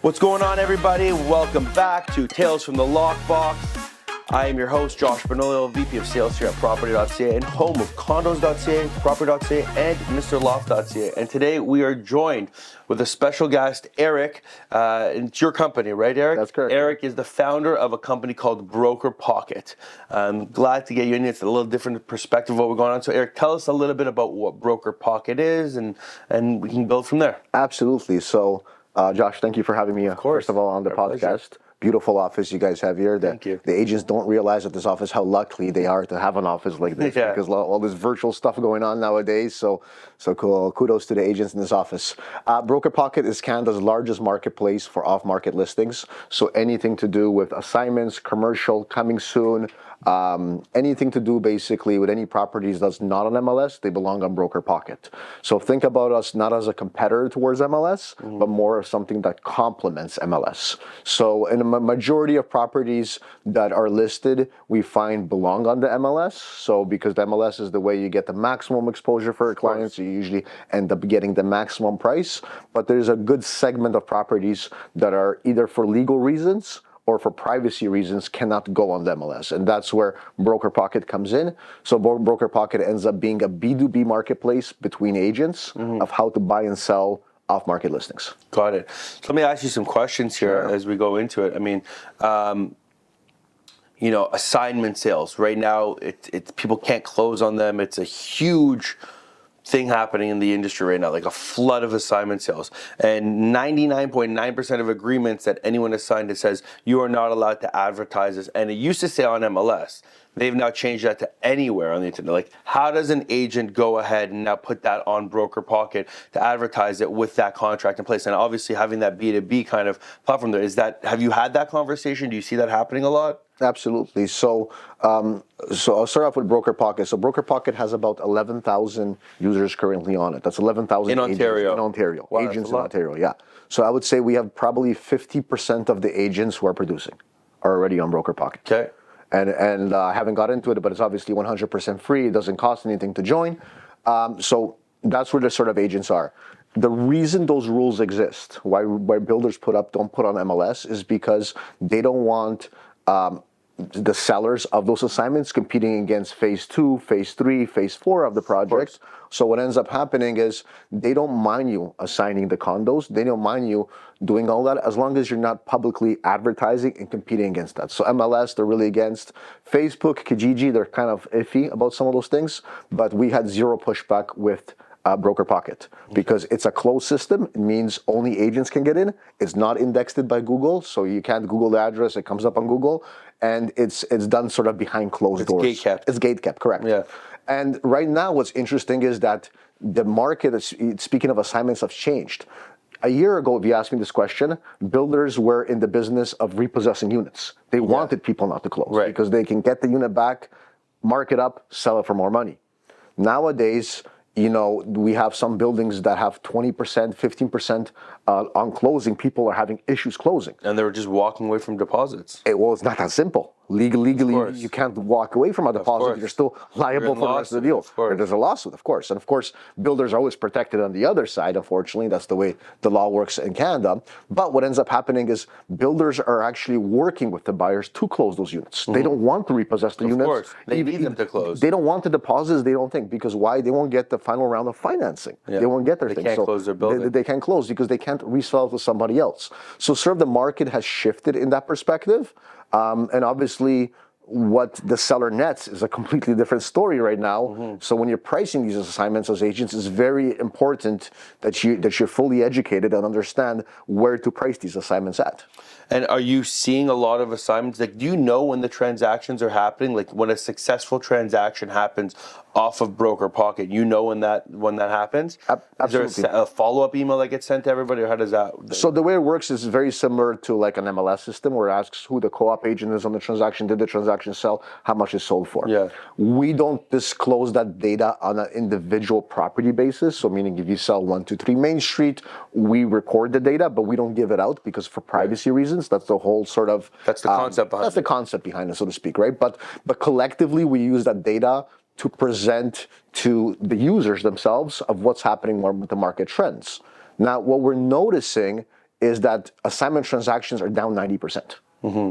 What's going on, everybody? Welcome back to Tales from the Lockbox. I am your host, Josh Benoliel, VP of Sales here at Property.ca and home of Condos.ca, Property.ca, and MrLoft.ca. And today we are joined with a special guest, Eric. It's your company, right, Eric? That's correct. Eric is the founder of a company called Broker Pocket. I'm glad to get you in. It's a little different perspective of what we're going on. So, Eric, tell us a little bit about what Broker Pocket is, and we can build from there. Absolutely. So, Josh, thank you for having me, first of all, on the podcast. Pleasure. Beautiful office you guys have here. Thank you. The agents don't realize at this office how lucky they are to have an office like this, because all this virtual stuff going on nowadays. So cool. Kudos to the agents in this office. Broker Pocket is Canada's largest marketplace for off-market listings. So anything to do with assignments, commercial, coming soon, anything to do basically with any properties that's not on MLS, they belong on Broker Pocket. So think about us not as a competitor towards MLS, but more of something that complements MLS. So in a majority of properties that are listed, we find belong on the MLS. So because the MLS is the way you get the maximum exposure for your clients, you usually end up getting the maximum price. But there's a good segment of properties that are either for legal reasons or for privacy reasons cannot go on the MLS. And that's where Broker Pocket comes in. So Broker Pocket ends up being a B2B marketplace between agents of how to buy and sell off-market listings. Got it. So let me ask you some questions here as we go into it. I mean, assignment sales. Right now, it's people can't close on them. It's a huge thing happening in the industry right now, like a flood of assignment sales. And 99.9% of agreements that anyone has signed, it says you are not allowed to advertise this. And it used to say on MLS. They've now changed that to anywhere on the internet. Like, how does an agent go ahead and now put that on Broker Pocket to advertise it with that contract in place? And obviously having that B2B kind of platform there, have you had that conversation? Do you see that happening a lot? Absolutely. So I'll start off with Broker Pocket. So Broker Pocket has about 11,000 users currently on it. That's 11,000 in Ontario. In Ontario. Wow, agents in Ontario, yeah. So I would say we have probably 50% of the agents who are producing are already on Broker Pocket. Okay. And I haven't got into it, but it's obviously 100% free. It doesn't cost anything to join. So that's where the sort of agents are. The reason those rules exist, why builders don't put on MLS, is because they don't want the sellers of those assignments competing against phase 2, phase 3, phase 4 of the project. So what ends up happening is they don't mind you assigning the condos. They don't mind you doing all that as long as you're not publicly advertising and competing against that. So MLS, they're really against. Facebook, Kijiji, they're kind of iffy about some of those things. But we had zero pushback with Broker Pocket because it's a closed system. It means only agents can get in. It's not indexed by Google, so you can't Google the address. It comes up on Google, and it's done sort of behind closed doors. It's gate-kept. It's gate-kept, correct. Yeah. And right now, what's interesting is that the market, speaking of assignments, have changed. A year ago, if you asked me this question, builders were in the business of repossessing units. They wanted people not to close because they can get the unit back, mark it up, sell it for more money. Nowadays, we have some buildings that have 20%, 15% on closing. People are having issues closing. And they were just walking away from deposits. It's not that simple. Legally, you can't walk away from a deposit. You're still liable for the rest of the deal. There's a lawsuit, of course. And of course, builders are always protected on the other side, unfortunately. That's the way the law works in Canada. But what ends up happening is builders are actually working with the buyers to close those units. They don't want to repossess the units. Of course. They need them to close. They don't want the deposits, they don't think. Because why? They won't get the final round of financing. Yeah. They won't get their thing. They can't close their building. They can't close because they can't resell it to somebody else. So sort of the market has shifted in that perspective. And obviously, what the seller nets is a completely different story right now. So when you're pricing these assignments as agents, it's very important that you're fully educated and understand where to price these assignments at. And are you seeing a lot of assignments? Like, do you know when the transactions are happening? Like, when a successful transaction happens off of Broker Pocket, you know when that happens? Absolutely. Is there a follow-up email that gets sent to everybody, or how does that? So the way it works is very similar to like an MLS system, where it asks who the co-op agent is on the transaction, did the transaction sell, how much is sold for. Yeah. We don't disclose that data on an individual property basis. So meaning if you sell 123 Main Street, we record the data, but we don't give it out because for privacy reasons. That's the whole sort of. That's the concept behind it. That's the concept behind it, so to speak, right? But collectively, we use that data to present to the users themselves of what's happening with the market trends. Now, what we're noticing is that assignment transactions are down 90%.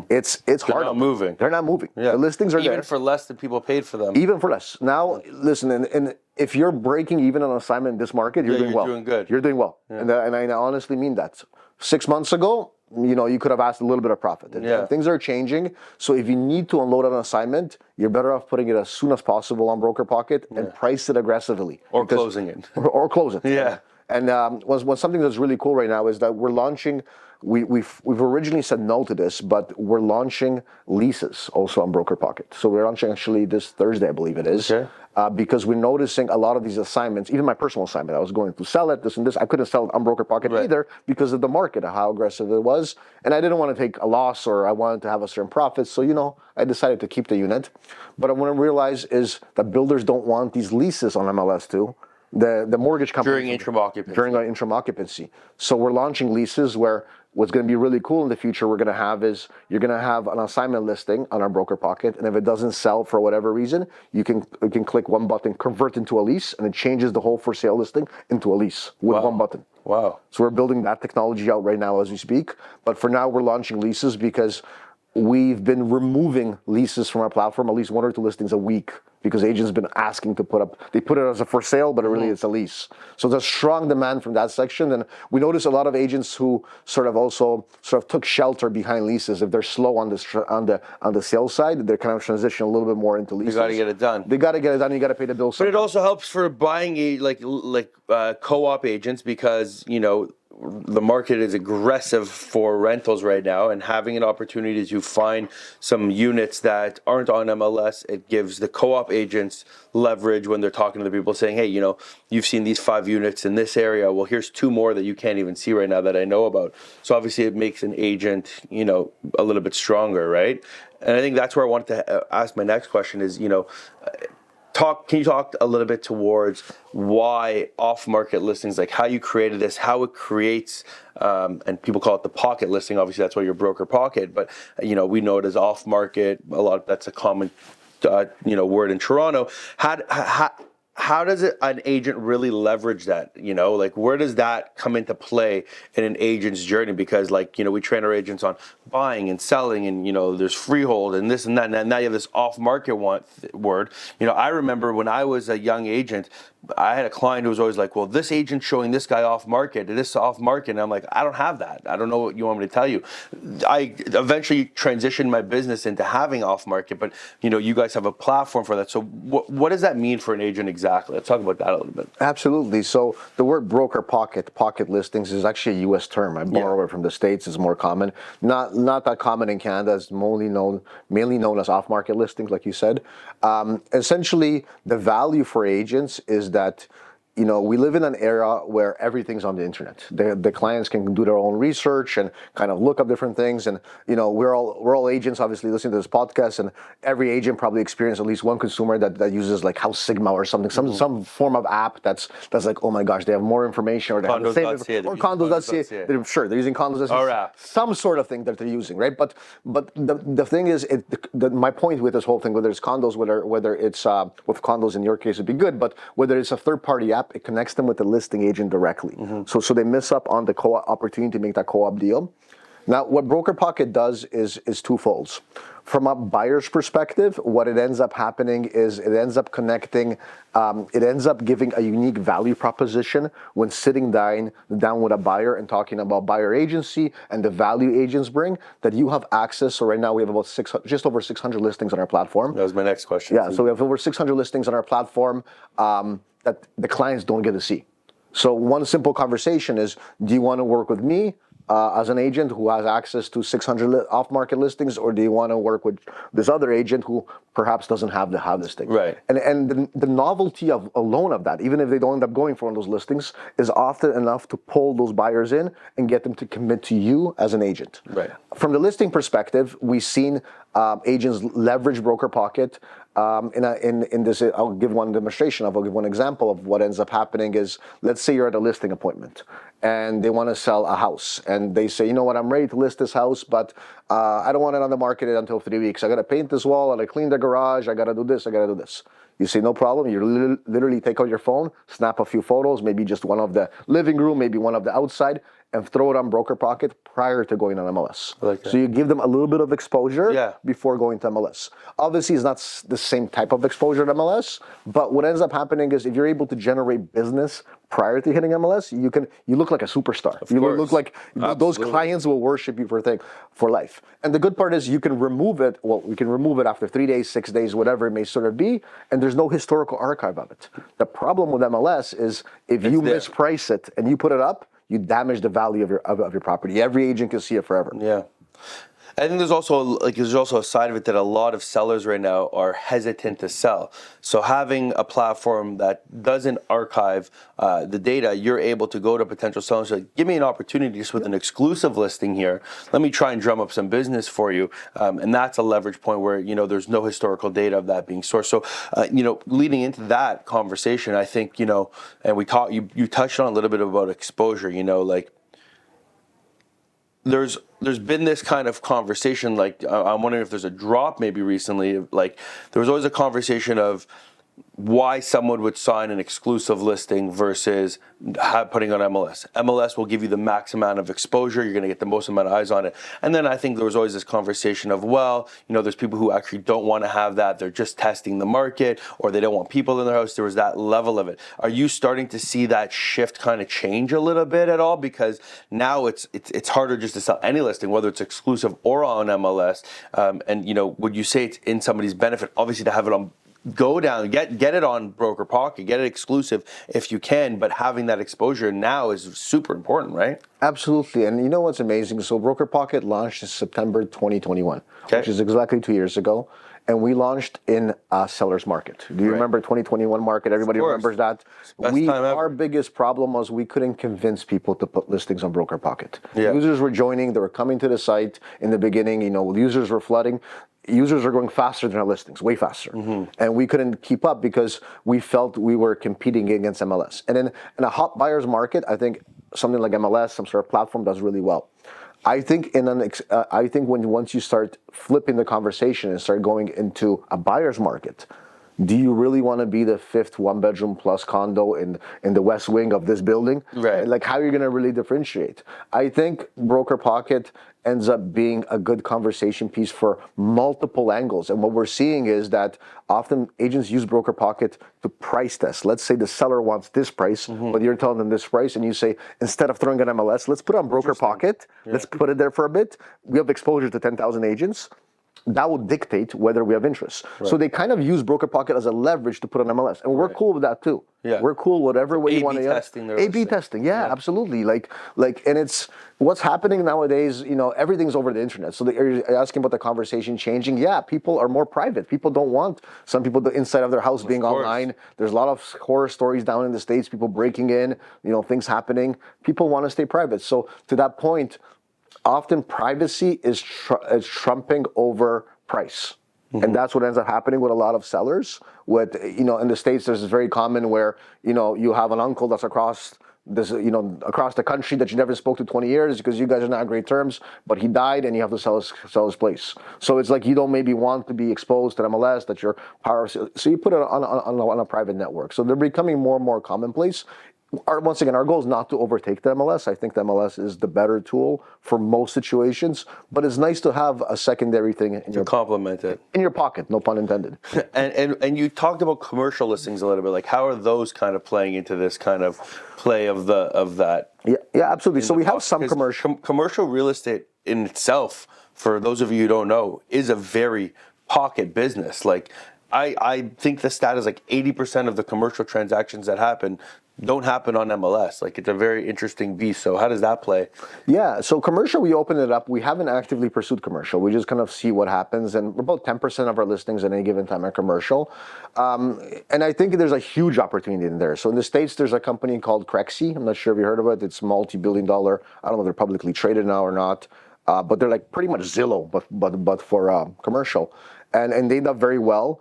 It's They're hard. not moving. They're not moving. Yeah. The listings are even there. for less than people paid for them. Even for less. Now, listen, and if you're breaking even on assignment in this market, you're doing well. You're doing good. You're doing well. And I honestly mean that. 6 months ago, you could have asked a little bit of profit. And things are changing. So if you need to unload an assignment, you're better off putting it as soon as possible on Broker Pocket and price it aggressively. Or closing it. Or close it. Yeah. And what's something that's really cool right now is that we're launching. We've originally said no to this, but we're launching leases also on Broker Pocket. So we're launching actually this Thursday, I believe it is, because we're noticing a lot of these assignments. Even my personal assignment, I was going to sell it, this and this. I couldn't sell it on Broker Pocket either because of the market, how aggressive it was, and I didn't want to take a loss or I wanted to have a certain profit. So I decided to keep the unit. But what I realized is that builders don't want these leases on MLS2. The mortgage company During interim occupancy. During our interim occupancy. So we're launching leases where what's going to be really cool in the future we're going to have is you're going to have an assignment listing on our Broker Pocket, and if it doesn't sell for whatever reason, you can click one button, convert into a lease, and it changes the whole for sale listing into a lease with one button. Wow. So we're building that technology out right now as we speak. But for now, we're launching leases because we've been removing leases from our platform, at least 1 or 2 listings a week, because agents have been asking to they put it as a for sale, but really it's a lease. So there's strong demand from that section. And we notice a lot of agents who sort of took shelter behind leases. If they're slow on the sales side, they're kind of transition a little bit more into leases. You got to get it done. They got to get it done. You got to pay the bills. But it also helps for buying co-op agents because, the market is aggressive for rentals right now, and having an opportunity to find some units that aren't on MLS, it gives the co-op agents leverage when they're talking to the people saying, hey, you've seen these 5 units in this area. Well, here's 2 more that you can't even see right now that I know about. So obviously it makes an agent, a little bit stronger, right? And I think that's where I wanted to ask my next question is, can you talk a little bit towards why off-market listings, like how you created this, how it creates, and people call it the pocket listing. Obviously, that's why your Broker Pocket, but we know it as off-market. That's a common, word in Toronto. How does an agent really leverage that? Where does that come into play in an agent's journey? Because we train our agents on buying and selling and, there's freehold and this and that. And now you have this off-market word. I remember when I was a young agent, I had a client who was always like, well, this agent's showing this guy off market, this off market. And I'm like, I don't have that. I don't know what you want me to tell you. I eventually transitioned my business into having off market, but you guys have a platform for that. So what does that mean for an agent exactly? Let's talk about that a little bit. Absolutely. So the word Broker pocket listings is actually a US term. I borrowed it from the States. It's more common. Not that common in Canada. It's mainly known as off market listings, like you said. Essentially, the value for agents is that we live in an era where everything's on the internet. The clients can do their own research and kind of look up different things. And we're all agents, obviously, listening to this podcast, and every agent probably experienced at least one consumer that uses like House Sigma or something, some form of app that's like, oh my gosh, they have more information, or they have the same, or condos.ca. They're sure they're using condos.ca. Some sort of thing that they're using, right? But the thing is, my point with this whole thing, whether it's condos, whether it's with condos in your case would be good, but whether it's a third-party app, it connects them with the listing agent directly. So they miss up on the co-op opportunity to make that co-op deal. Now, what Broker Pocket does is twofolds. From a buyer's perspective, what it ends up happening is it ends up connecting, it ends up giving a unique value proposition when sitting down with a buyer and talking about buyer agency and the value agents bring, that you have access. So right now we have about just over 600 listings on our platform. That was my next question. Yeah, so we have over 600 listings on our platform that the clients don't get to see. So one simple conversation is, do you want to work with me as an agent who has access to 600 off-market listings, or do you want to work with this other agent who perhaps doesn't have the listing? Right. And the novelty alone of that, even if they don't end up going for one of those listings, is often enough to pull those buyers in and get them to commit to you as an agent. Right. From the listing perspective, we've seen agents leverage Broker Pocket. In this, I'll give one demonstration. I'll give one example of what ends up happening is, let's say you're at a listing appointment and they want to sell a house, and they say, you know what, I'm ready to list this house, but I don't want it on the market until 3 weeks. I got to paint this wall, I got to clean the garage, I got to do this, I got to do this. You say, no problem. You literally take out your phone, snap a few photos, maybe just one of the living room, maybe one of the outside, and throw it on Broker Pocket prior to going on MLS. I like that. So you give them a little bit of exposure Yeah. before going to MLS. Obviously, it's not the same type of exposure at MLS, but what ends up happening is if you're able to generate business prior to hitting MLS, you look like a superstar. Of You course. look like those Absolutely. clients will worship you for life. And the good part is you can remove it. Well, we can remove it after 3 days, 6 days, whatever it may sort of be, and there's no historical archive of it. The problem with MLS is if you there. misprice it and you put it up, you damage the value of your property. Every agent can see it forever. Yeah. I think there's also a side of it that a lot of sellers right now are hesitant to sell. So having a platform that doesn't archive the data, you're able to go to potential sellers and say, give me an opportunity just with an exclusive listing here. Let me try and drum up some business for you. And that's a leverage point where, there's no historical data of that being sourced. So, leading into that conversation, I think, and you touched on a little bit about exposure, there's been this kind of conversation, like I'm wondering if there's a drop maybe recently, like there was always a conversation of why someone would sign an exclusive listing versus putting on MLS. MLS will give you the max amount of exposure. You're going to get the most amount of eyes on it. And then I think there was always this conversation of, there's people who actually don't want to have that. They're just testing the market, or they don't want people in their house. There was that level of it. Are you starting to see that shift kind of change a little bit at all? Because now it's harder just to sell any listing, whether it's exclusive or on MLS. Would you say it's in somebody's benefit, obviously, to have it on? Go down, get it on Broker Pocket, get it exclusive if you can, but having that exposure now is super important, right? Absolutely. And you know what's amazing? So Broker Pocket launched in September 2021, which is exactly 2 years ago. And we launched in a seller's market. Do you remember 2021 market? Everybody remembers that. Our biggest problem was we couldn't convince people to put listings on Broker Pocket. Yeah. Users were joining, they were coming to the site in the beginning, users were flooding. Users are going faster than our listings, way faster. Mm-hmm. And we couldn't keep up because we felt we were competing against MLS. And in a hot buyer's market, I think something like MLS, some sort of platform, does really well. I think once you start flipping the conversation and start going into a buyer's market, do you really want to be the fifth one-bedroom plus condo in the west wing of this building? Right. Like, how are you going to really differentiate? I think Broker Pocket ends up being a good conversation piece for multiple angles. And what we're seeing is that often agents use Broker Pocket to price test. Let's say the seller wants this price, but you're telling them this price, and you say, instead of throwing it on MLS, let's put it on Broker Pocket. Yeah. Let's put it there for a bit. We have exposure to 10,000 agents. That will dictate whether we have interest. Right. So they kind of use Broker Pocket as a leverage to put on MLS. And we're cool with that too. Yeah. We're cool whatever way you want to testing. A/B testing, yeah, absolutely. And it's what's happening nowadays, everything's over the internet. So you're asking about the conversation changing. Yeah, people are more private. People don't want some people the inside of their house being online. There's a lot of horror stories down in the States, people breaking in, things happening. People want to stay private. So to that point, often privacy is trumping over price. Mm-hmm. And that's what ends up happening with a lot of sellers. In the States, there's very common where, you have an uncle that's across the country that you never spoke to 20 years because you guys are not on great terms, but he died and you have to sell his place. So it's like you don't maybe want to be exposed to MLS, that your power, so you put it on a private network. So they're becoming more and more commonplace. Once again, our goal is not to overtake the MLS. I think the MLS is the better tool for most situations, but it's nice to have a secondary thing in your complement it in your pocket. No pun intended. and you talked about commercial listings a little bit. Like, how are those kind of playing into this kind of play of that? Yeah, absolutely. So we have some commercial real estate in itself, for those of you who don't know, is a very pocket business. Like, I think the stat is like 80% of the commercial transactions that happen don't happen on MLS. Like, it's a very interesting beast. So how does that play? Yeah, so commercial, we open it up. We haven't actively pursued commercial. We just kind of see what happens. And about 10% of our listings at any given time are commercial. And I think there's a huge opportunity in there. So in the States, there's a company called Crexi. I'm not sure if you heard of it. It's multi-billion-dollar. I don't know if they're publicly traded now or not. But they're like pretty much Zillow, but for commercial. And they do very well.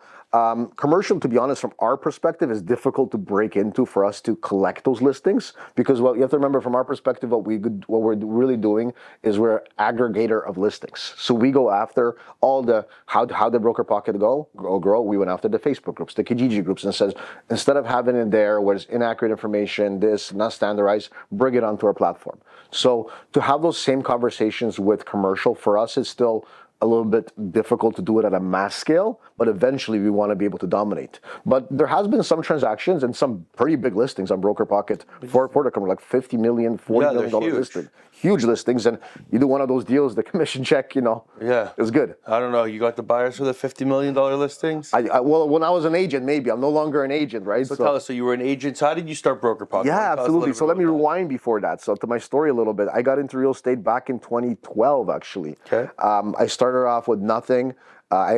Commercial, to be honest, from our perspective, is difficult to break into for us to collect those listings because you have to remember from our perspective, what we're really doing is we're aggregator of listings. So we go after all the how the broker pocket grow. We went after the Facebook groups, the Kijiji groups, and says instead of having it there where it's inaccurate information, this not standardized, bring it onto our platform. So to have those same conversations with commercial for us is still a little bit difficult to do it at a mass scale, but eventually we want to be able to dominate. But there has been some transactions and some pretty big listings on Broker Pocket for the company, like $50 million, $40 million listing. Huge listings, and you do one of those deals, the commission check, is good. I don't know. You got the buyers for the $50 million listings? Well, when I was an agent, maybe. I'm no longer an agent, right? So tell us, so you were an agent. So how did you start Broker Pocket? Yeah, absolutely. So let me rewind before that. So to my story a little bit. I got into real estate back in 2012, actually. Okay. I started off with nothing. I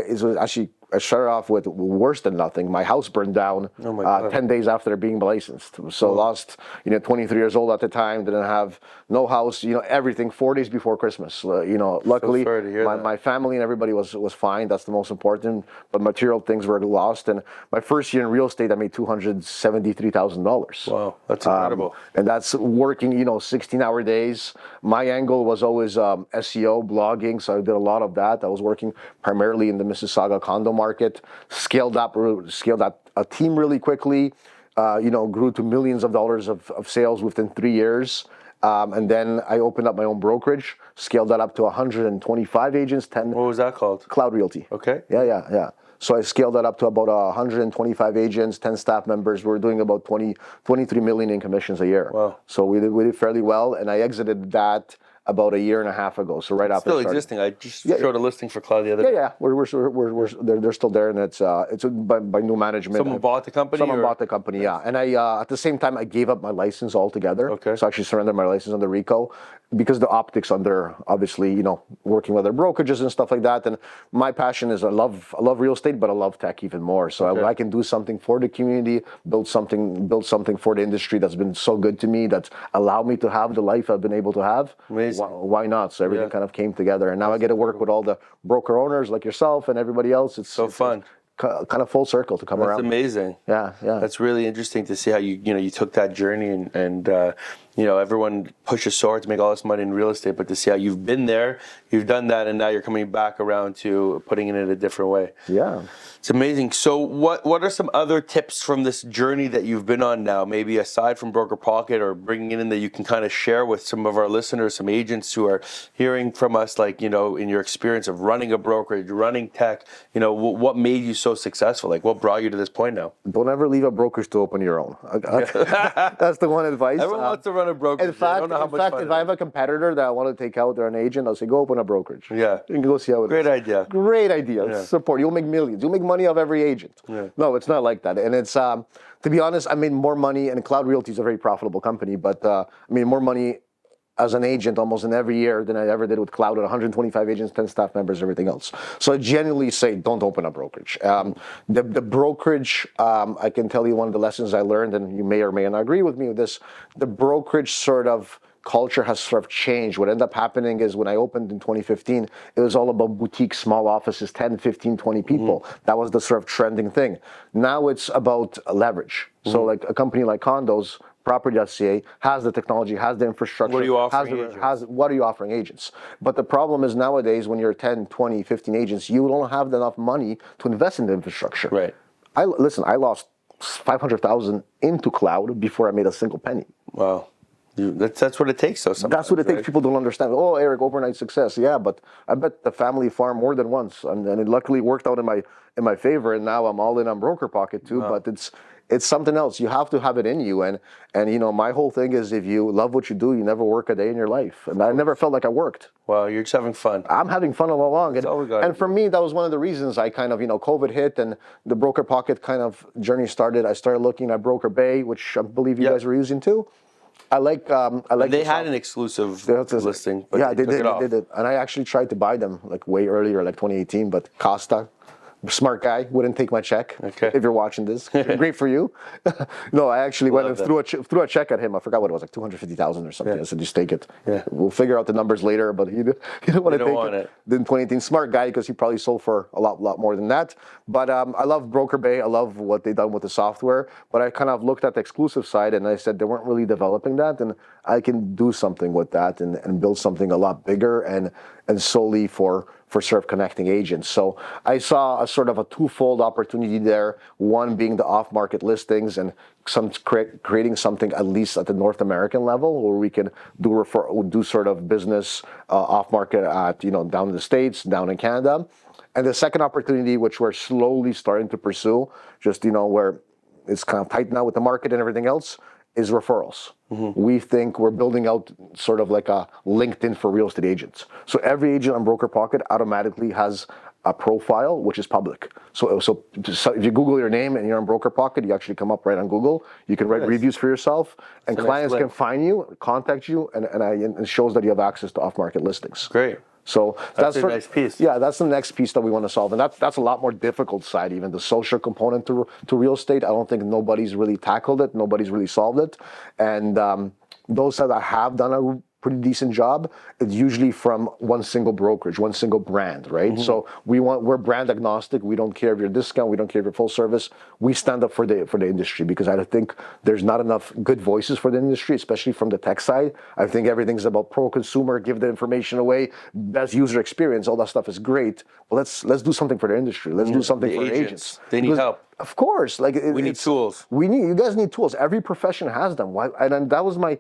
started off with worse than nothing. My house burned down 10 days after being licensed. So lost, 23 years old at the time, didn't have no house, everything 4 days before Christmas. Luckily, my family and everybody was fine. That's the most important. But material things were lost. And my first year in real estate, I made $273,000. Wow, that's incredible. And that's working, 16-hour days. My angle was always SEO, blogging. So I did a lot of that. I was working primarily in the Mississauga condo market, scaled up a team really quickly, grew to millions of dollars of sales within 3 years. And then I opened up my own brokerage, scaled that up to 125 agents, 10. What was that called? Cloud Realty. Okay. Yeah. So I scaled that up to about 125 agents, 10 staff members. We were doing about 23 million in commissions a year. Wow. So we did fairly well, and I exited that about a year and a half ago. So right after still existing. I just showed a listing for Cloud the other day. Yeah. They're still there, and it's by new management. Someone bought the company. Someone bought the company, yeah. And I at the same time I gave up my license altogether. Okay. So I actually surrendered my license under RICO because the optics under obviously working with other brokerages and stuff like that. And my passion is I love real estate, but I love tech even more. So I can do something for the community, build something for the industry that's been so good to me, that's allowed me to have the life I've been able to have. Amazing. Why not? So everything kind of came together, and now I get to work with all the broker owners like yourself and everybody else. It's so fun. Kind of full circle to come around. That's amazing. Yeah. That's really interesting to see how you took that journey and everyone pushes so hard to make all this money in real estate, but to see how you've been there, you've done that, and now you're coming back around to putting it in a different way. Yeah. It's amazing. So what are some other tips from this journey that you've been on now, maybe aside from Broker Pocket, or bringing it in that you can kind of share with some of our listeners, some agents who are hearing from us, like, in your experience of running a brokerage, running tech, what made you so successful? Like, what brought you to this point now? Don't ever leave a brokerage to open your own. That's the one advice. Everyone wants to run a brokerage. In fact, if I have a competitor that I want to take out, they're an agent, I'll say, go open a brokerage. Yeah. You can go see how it Great is. idea. Great idea. Yeah. Support. You'll make millions. You'll make money off every agent. Yeah. No, it's not like that. And it's, to be honest, I made more money, and Cloud Realty is a very profitable company, but I made more money as an agent almost in every year than I ever did with Cloud, at 125 agents, 10 staff members, everything else. So I genuinely say, don't open a brokerage. The brokerage, I can tell you one of the lessons I learned, and you may or may not agree with me with this, the brokerage sort of culture has sort of changed. What ended up happening is when I opened in 2015, it was all about boutique, small offices, 10, 15, 20 people. Mm-hmm. That was the sort of trending thing. Now it's about leverage. Mm-hmm. So like a company like Condos, Property.ca has the technology, has the infrastructure. What are you offering agents? What are you offering agents? But the problem is nowadays when you're 10, 20, 15 agents, you don't have enough money to invest in the infrastructure. Right. I lost $500,000 into Cloud before I made a single penny. Wow. That's what it takes, though. That's what it takes. People don't understand. Oh, Eric, overnight success. Yeah, but I bet the family farm more than once, and it luckily worked out in my favor. And now I'm all in on Broker Pocket too. Wow. But it's something else. You have to have it in you. And my whole thing is, if you love what you do, you never work a day in your life. And I never felt like I worked. Wow, you're just having fun. I'm having fun all along. And for me, that was one of the reasons I kind of, COVID hit and the Broker Pocket kind of journey started. I started looking at Broker Bay, which I believe you guys were using too. I like. They had an exclusive listing, but they took it off. They did, and I actually tried to buy them like way earlier, like 2018. But Costa Smart guy, wouldn't take my check. Okay. If you're watching this, great for you. No, I actually went and threw a check at him. I forgot what it was, like 250,000 or something. Yeah. I said, just take it. Yeah. We'll figure out the numbers later, but he didn't want to take it. Didn't 2018. Smart guy, because he probably sold for a lot more than that. But I love Broker Bay. I love what they've done with the software. But I kind of looked at the exclusive side and I said they weren't really developing that, and I can do something with that and build something a lot bigger and solely for serve connecting agents. So I saw a sort of a twofold opportunity there. One being the off-market listings and creating something at least at the North American level where we can do sort of business off-market at down in the States, down in Canada. And the second opportunity, which we're slowly starting to pursue, just where it's kind of tight now with the market and everything else, is referrals. Mm-hmm. We think we're building out sort of like a LinkedIn for real estate agents. So every agent on Broker Pocket automatically has a profile which is public. So if you Google your name and you're on Broker Pocket, you actually come up right on Google. You can write reviews for yourself, and clients can find you, contact you, and it shows that you have access to off-market listings. Great. So that's a nice piece. Yeah, that's the next piece that we want to solve, and that's a lot more difficult side. Even the social component to real estate, I don't think nobody's really tackled it. Nobody's really solved it, and those that have done a pretty decent job, it's usually from one single brokerage, one single brand, right? Mm-hmm. So we're brand agnostic. We don't care if you're discount, we don't care if you're full service. We stand up for the industry because I think there's not enough good voices for the industry, especially from the tech side. I think everything's about pro-consumer, give the information away, best user experience, all that stuff is great. But let's do something for the industry. Let's do something for agents. They need help. Of course, we need tools. You guys need tools. Every profession has them. Why? And that was my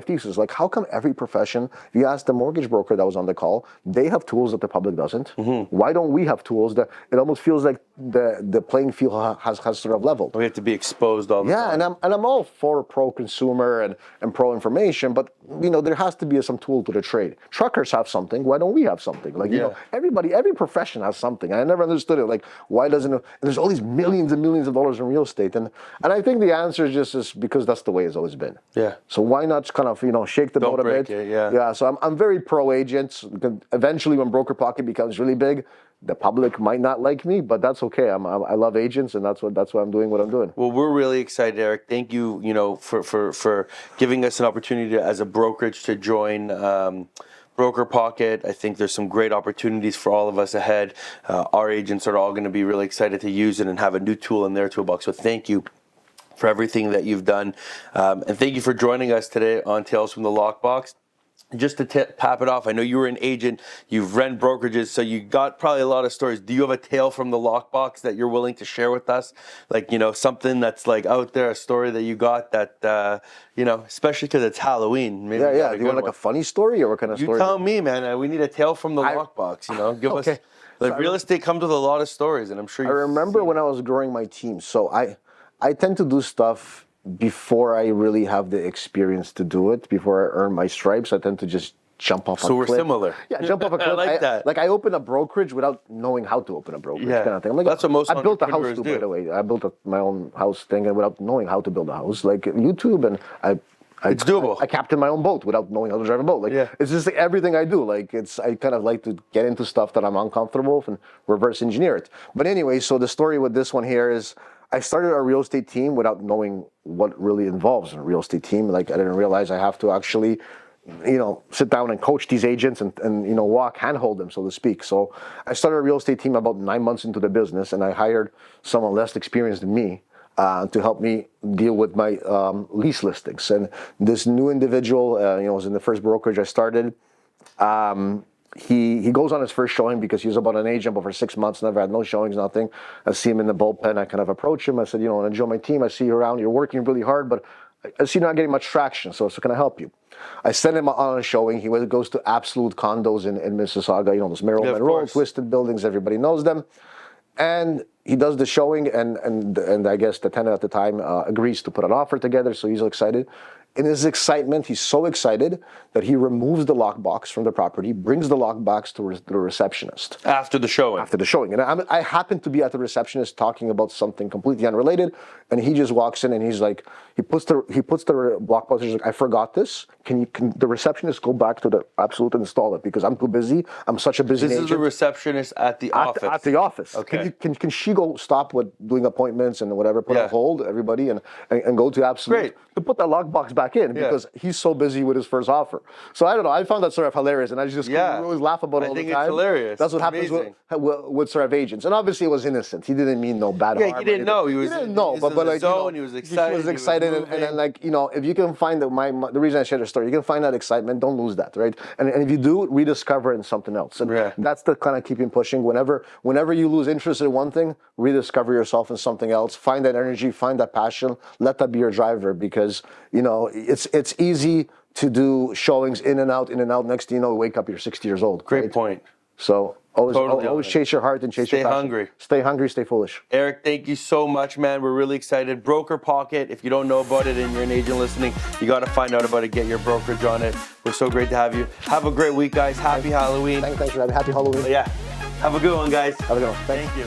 thesis. Like, how come every profession? If you ask the mortgage broker that was on the call, they have tools that the public doesn't. Mm-hmm. Why don't we have tools that it almost feels like the playing field has sort of leveled? We have to be exposed all the time. Yeah, and I'm all for pro consumer and pro information, but there has to be some tool to the trade. Truckers have something. Why don't we have something? Like every profession has something. I never understood it. Like, why doesn't it? And there's all these millions and millions of dollars in real estate, and I think the answer is just because that's the way it's always been. Yeah. So why not kind of shake the boat a bit? Yeah. So I'm very pro agents. Eventually, when Broker Pocket becomes really big, the public might not like me, but that's okay. I love agents, and that's why I'm doing what I'm doing. Well, we're really excited, Eric. Thank you, for giving us an opportunity as a brokerage to join Broker Pocket. I think there's some great opportunities for all of us ahead. Our agents are all going to be really excited to use it and have a new tool in their toolbox. So thank you for everything that you've done, and thank you for joining us today on Tales from the Lockbox. Just to tap it off, I know you were an agent, you've run brokerages, so you got probably a lot of stories. Do you have a tale from the Lockbox that you're willing to share with us? Like, something that's like out there, a story that you got that, especially because it's Halloween. Maybe yeah. Do you want like a funny story or what kind of story? You tell me, man. We need a tale from the Lockbox, Give us, real estate comes with a lot of stories, and I'm sure I remember when I was growing my team, so I tend to do stuff before I really have the experience to do it, before I earn my stripes. I tend to just jump off a cliff. So we're similar. Yeah, jump off a cliff. I like that. Like, I open a brokerage without knowing how to open a brokerage kind of thing. I'm like, that's what most I built a house entrepreneurs too, do. by the way. I built my own house thing and without knowing how to build a house. Like YouTube, and it's doable. I captain my own boat without knowing how to drive a boat. It's just like everything I do. Like, I kind of like to get into stuff that I'm uncomfortable with and reverse engineer it. But anyway, so the story with this one here is I started a real estate team without knowing what really involves a real estate team. Like, I didn't realize I have to actually, sit down and coach these agents and handhold them, so to speak. So I started a real estate team about 9 months into the business, and I hired someone less experienced than me to help me deal with my lease listings. And this new individual, was in the first brokerage I started. He goes on his first showing because he was about an agent, but for 6 months, never had no showings, nothing. I see him in the bullpen. I kind of approach him. I said, when I join my team, I see you around. You're working really hard, but I see you're not getting much traction. So can I help you? I send him on a showing. He goes to Absolute Condos in Mississauga. Those Maryland Monroe, twisted buildings. Everybody knows them. And he does the showing, and I guess the tenant at the time agrees to put an offer together. So he's excited. in his excitement, he's so excited that he removes the lockbox from the property, brings the lockbox to the receptionist. After the showing. After the showing. And I happened to be at the receptionist talking about something completely unrelated, and he just walks in and he's like, he puts the lockbox, he's like, I forgot this. Can the receptionist go back to the Absolute and install it? Because I'm too busy. I'm such a busy agent. This is the receptionist at the office. At the office. Okay. Can she go stop with doing appointments and whatever, put on hold everybody and go to Absolute? Great. To put that lockbox back in because he's so busy with his first offer. So I don't know. I found that sort of hilarious, and I just always laugh about it all the time. I think it's hilarious. That's what happens with sort of agents. And obviously, it was innocent. He didn't mean no bad harm. Yeah, he didn't know. He didn't know. But like, he was excited. He was excited, and then like if you can find the reason I shared the story, you can find that excitement. Don't lose that, right? And if you do, rediscover it in something else. And that's the kind of keeping pushing. Whenever you lose interest in one thing, rediscover yourself in something else. Find that energy. Find that passion. Let that be your driver, because it's easy to do showings in and out. Next thing you know, you wake up, you're 60 years old. Great point. So always chase your heart and chase your passion. Stay hungry. Stay hungry, stay foolish. Eric, thank you so much, man. We're really excited. Broker Pocket, if you don't know about it and you're an agent listening, you got to find out about it. Get your brokerage on it. We're so great to have you. Have a great week, guys. Happy Halloween. Thanks for having me. Happy Halloween. Yeah. Have a good one, guys. Have a good one. Thank you.